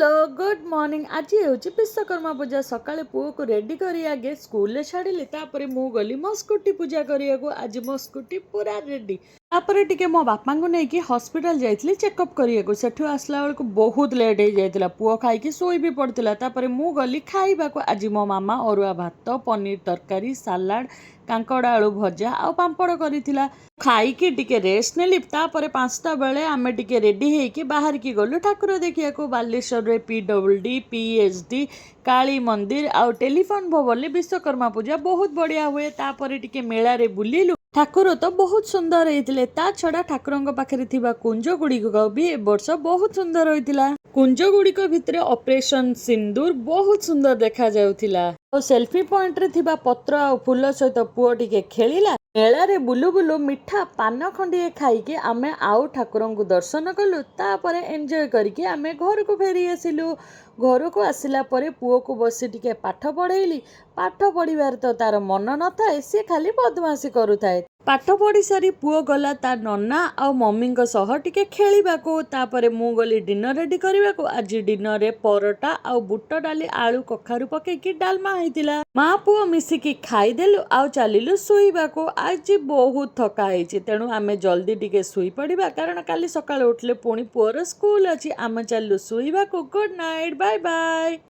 Hello good morning. आज हूँ विश्वकर्मा पूजा। सकाଳେ पुओ को रेडी करी आगे स्कूल छाड़ी तापर मु गली मो स्कूटी पूजा करिया। आज मो स्कूटी पूरा रेडी। तापर टिके मो बापा को लेकिन हॉस्पिटल जाइए चेकअप करिया। सेठू आसला बेलू बहुत लेट हो जाता। पुओ खाई शोई भी पड़ता। तापर मु गली खाइबा। आज मो मामा अरुआ भात पनीर तरकारी सालाड कांकड़ आलू भजा आ पांपड़ करिथिला। खाइकी टिके रेस्ट नेली। तापर 5टा बेले आमे टिके रेडी हेकी बाहर की गलु ठाकुर देखिया को। बालेश्वर रे PWD PHD काली मंदिर आउ टेलीफोन भवन विश्वकर्मा पूजा बहुत बढ़िया हुए। तापर टिके मेला रे बुलिलु। ठाकुर तो बहुत सुंदर होते। ता छड़ा ठाकुर पाखे थिबा कुंज गुड़िक भी ए वर्ष बहुत सुंदर होता। कुंज गुड़िक भितर ऑपरेशन सिंदूर बहुत सुंदर देखा जाउथिला। सेल्फी पॉइंट रे थिबा पत्र आ फूल सहित पुओ टिके खेलिला। मेला रे बुलु बुलु मिठा पान खंडिए खाइके आमे आउ ठाकुर को दर्शन कलु। तापर एंजॉय करके आमे घर को फेरी आसिलु। घर को आसिला परे पुओ को बसी टिके पाठ पढ़ेली। पाठ पढ़िबार तो तार मन न थाए, सी खाली बदमाशी करुथाए। पाठ पढ़ी सारी पुओ गला ता नन्ना आ मम्मी सह टिके खेलिबाको। तापरे मु गली डिनर रेडी करिबाको। आज डिनर रे परोटा आ बुट डाली आलू कखारु पकेकी डालमा हेतिला। माँ पुओ मिसिकी खाईदेलु आ चलिलु शुइबाको। आज बहुत थका होइछि, तेणु आमे जल्दी टिके शुई पड़िबा, कारण काली सकाळे उठले पुणी पुओर स्कूल अछि। आमे चलु शुइबाको। Good night, bye bye.